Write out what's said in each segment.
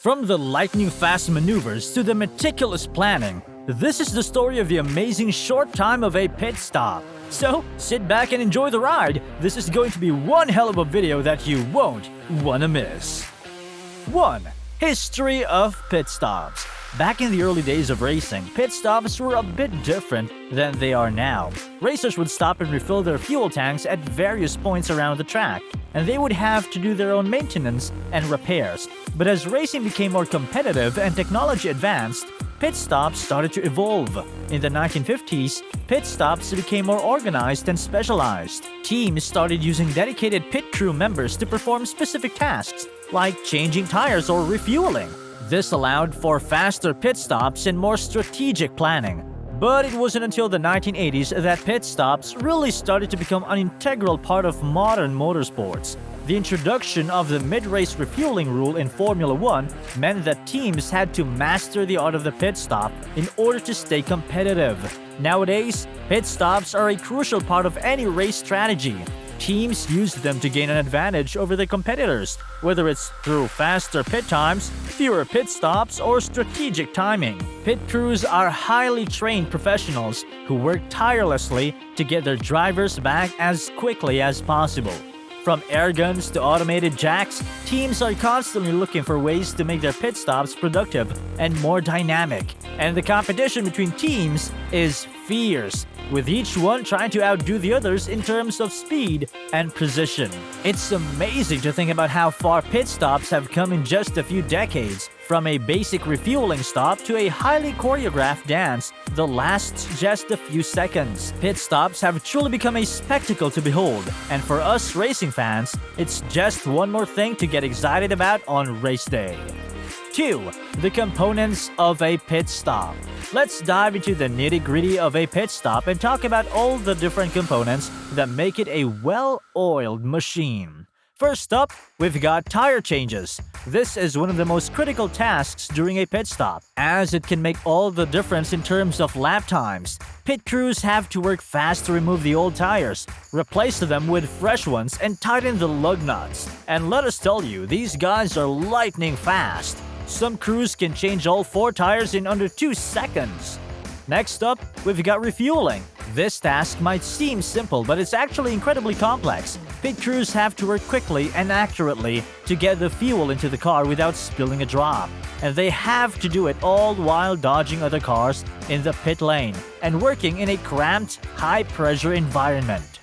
From the lightning-fast maneuvers to the meticulous planning, this is the story of the amazing short time of a pit stop. So, sit back and enjoy the ride. This is going to be one hell of a video that you won't wanna miss. 1. History of pit stops. Back in the early days of racing, pit stops were a bit different than they are now. Racers would stop and refill their fuel tanks at various points around the track, and they would have to do their own maintenance and repairs. But as racing became more competitive and technology advanced, pit stops started to evolve. In the 1950s, pit stops became more organized and specialized. Teams started using dedicated pit crew members to perform specific tasks, like changing tires or refueling. This allowed for faster pit stops and more strategic planning. But it wasn't until the 1980s that pit stops really started to become an integral part of modern motorsports. The introduction of the mid-race refueling rule in Formula 1 meant that teams had to master the art of the pit stop in order to stay competitive. Nowadays, pit stops are a crucial part of any race strategy. Teams use them to gain an advantage over their competitors, whether it's through faster pit times, fewer pit stops, or strategic timing. Pit crews are highly trained professionals who work tirelessly to get their drivers back as quickly as possible. From air guns to automated jacks, teams are constantly looking for ways to make their pit stops productive and more dynamic. And the competition between teams is fierce, with each one trying to outdo the others in terms of speed and precision. It's amazing to think about how far pit stops have come in just a few decades, from a basic refueling stop to a highly choreographed dance that lasts just a few seconds. Pit stops have truly become a spectacle to behold, and for us racing fans, it's just one more thing to get excited about on race day. 2. The components of a pit stop. Let's dive into the nitty-gritty of a pit stop and talk about all the different components that make it a well-oiled machine. First up, we've got tire changes. This is one of the most critical tasks during a pit stop, as it can make all the difference in terms of lap times. Pit crews have to work fast to remove the old tires, replace them with fresh ones, and tighten the lug nuts. And let us tell you, these guys are lightning fast. Some crews can change all 4 tires in under 2 seconds. Next up, we've got refueling. This task might seem simple, but it's actually incredibly complex. Pit crews have to work quickly and accurately to get the fuel into the car without spilling a drop. And they have to do it all while dodging other cars in the pit lane and working in a cramped, high-pressure environment.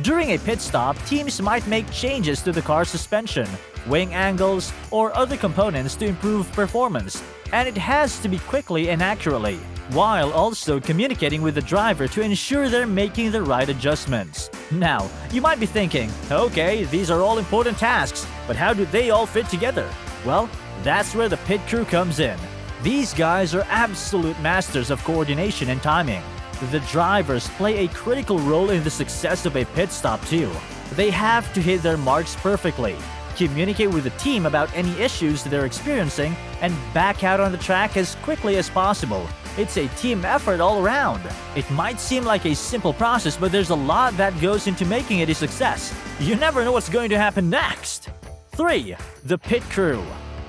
During a pit stop, teams might make changes to the car's suspension, wing angles, or other components to improve performance, and it has to be quickly and accurately, while also communicating with the driver to ensure they're making the right adjustments. Now, you might be thinking, okay, these are all important tasks, but how do they all fit together? Well, that's where the pit crew comes in. These guys are absolute masters of coordination and timing. The drivers play a critical role in the success of a pit stop too. They have to hit their marks perfectly, communicate with the team about any issues they're experiencing, and back out on the track as quickly as possible. It's a team effort all around. It might seem like a simple process, but there's a lot that goes into making it a success. You never know what's going to happen next. 3. The pit crew.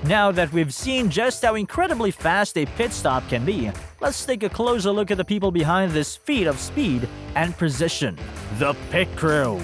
Now that we've seen just how incredibly fast a pit stop can be, let's take a closer look at the people behind this feat of speed and precision. The pit crew.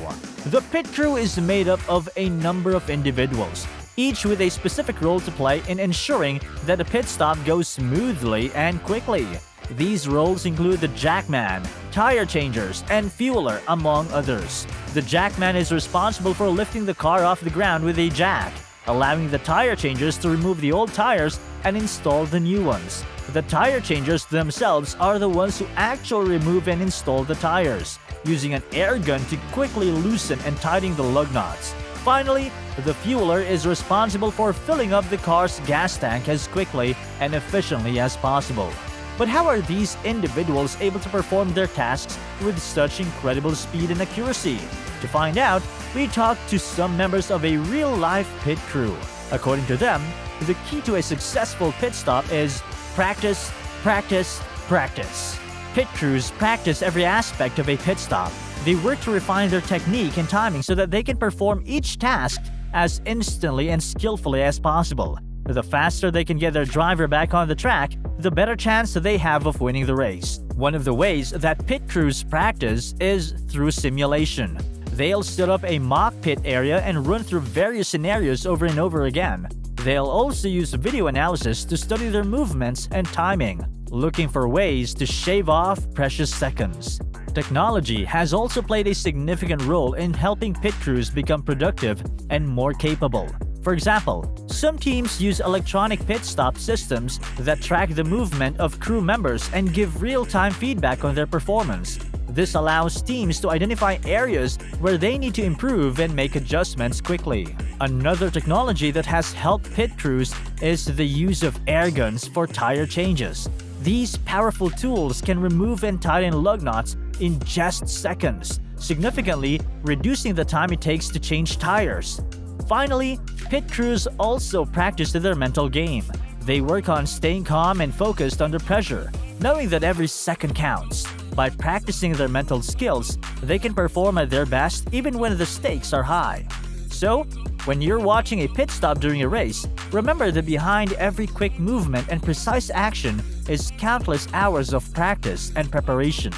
The pit crew is made up of a number of individuals, each with a specific role to play in ensuring that the pit stop goes smoothly and quickly. These roles include the jackman, tire changers, and fueler, among others. The jackman is responsible for lifting the car off the ground with a jack, allowing the tire changers to remove the old tires and install the new ones. The tire changers themselves are the ones who actually remove and install the tires, using an air gun to quickly loosen and tighten the lug nuts. Finally, the fueler is responsible for filling up the car's gas tank as quickly and efficiently as possible. But how are these individuals able to perform their tasks with such incredible speed and accuracy? To find out, we talked to some members of a real-life pit crew. According to them, the key to a successful pit stop is practice, practice, practice. Pit crews practice every aspect of a pit stop. They work to refine their technique and timing so that they can perform each task as instantly and skillfully as possible. The faster they can get their driver back on the track, the better chance they have of winning the race. One of the ways that pit crews practice is through simulation. They'll set up a mock pit area and run through various scenarios over and over again. They'll also use video analysis to study their movements and timing, looking for ways to shave off precious seconds. Technology has also played a significant role in helping pit crews become productive and more capable. For example, some teams use electronic pit stop systems that track the movement of crew members and give real-time feedback on their performance. This allows teams to identify areas where they need to improve and make adjustments quickly. Another technology that has helped pit crews is the use of air guns for tire changes. These powerful tools can remove and tighten lug nuts in just seconds, significantly reducing the time it takes to change tires. Finally, pit crews also practice their mental game. They work on staying calm and focused under pressure, knowing that every second counts. By practicing their mental skills, they can perform at their best even when the stakes are high. So, when you're watching a pit stop during a race, remember that behind every quick movement and precise action is countless hours of practice and preparation.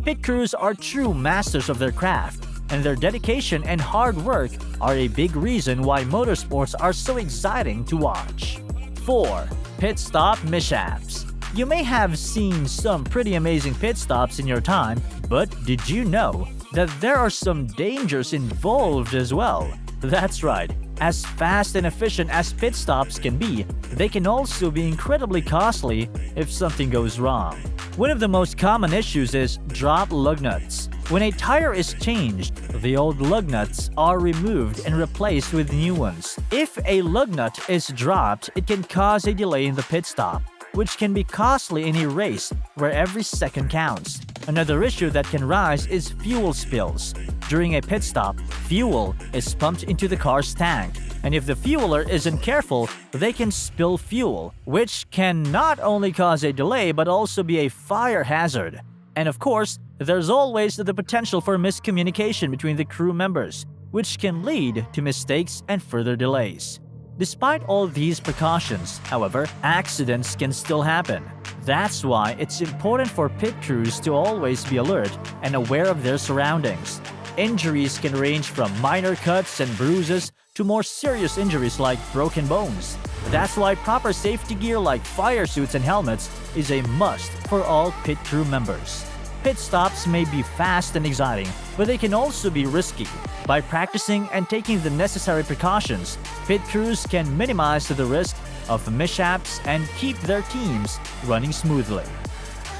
Pit crews are true masters of their craft, and their dedication and hard work are a big reason why motorsports are so exciting to watch. 4. Pit stop mishaps. You may have seen some pretty amazing pit stops in your time, but did you know that there are some dangers involved as well? That's right. As fast and efficient as pit stops can be, they can also be incredibly costly if something goes wrong. One of the most common issues is drop lug nuts. When a tire is changed, the old lug nuts are removed and replaced with new ones. If a lug nut is dropped, it can cause a delay in the pit stop, which can be costly in a race where every second counts. Another issue that can rise is fuel spills. During a pit stop, fuel is pumped into the car's tank, and if the fueler isn't careful, they can spill fuel, which can not only cause a delay but also be a fire hazard. And of course, there's always the potential for miscommunication between the crew members, which can lead to mistakes and further delays. Despite all these precautions, however, accidents can still happen. That's why it's important for pit crews to always be alert and aware of their surroundings. Injuries can range from minor cuts and bruises to more serious injuries like broken bones. That's why proper safety gear like fire suits and helmets is a must for all pit crew members. Pit stops may be fast and exciting, but they can also be risky. By practicing and taking the necessary precautions, pit crews can minimize the risk of mishaps and keep their teams running smoothly.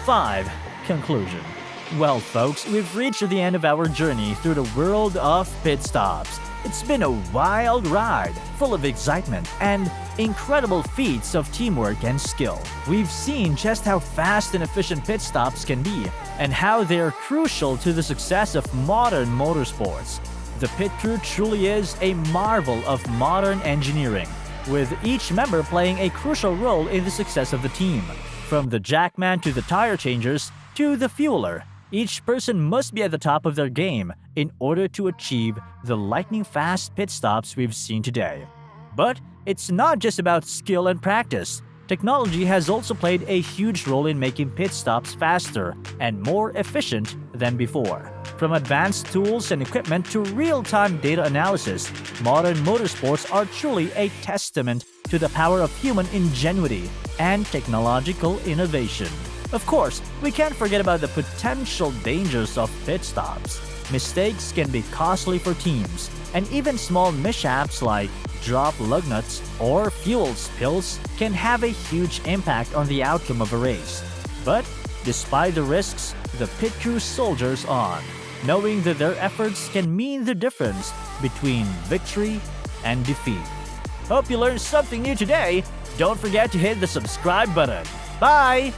5. Conclusion. Well, folks, we've reached the end of our journey through the world of pit stops. It's been a wild ride, full of excitement and incredible feats of teamwork and skill. We've seen just how fast and efficient pit stops can be and how they are crucial to the success of modern motorsports. The pit crew truly is a marvel of modern engineering, with each member playing a crucial role in the success of the team. From the jackman to the tire changers to the fueler, each person must be at the top of their game in order to achieve the lightning-fast pit stops we've seen today. But it's not just about skill and practice. Technology has also played a huge role in making pit stops faster and more efficient than before. From advanced tools and equipment to real-time data analysis, modern motorsports are truly a testament to the power of human ingenuity and technological innovation. Of course, we can't forget about the potential dangers of pit stops. Mistakes can be costly for teams, and even small mishaps like drop lug nuts or fuel spills can have a huge impact on the outcome of a race. But despite the risks, the pit crew soldiers on, knowing that their efforts can mean the difference between victory and defeat. Hope you learned something new today. Don't forget to hit the subscribe button. Bye!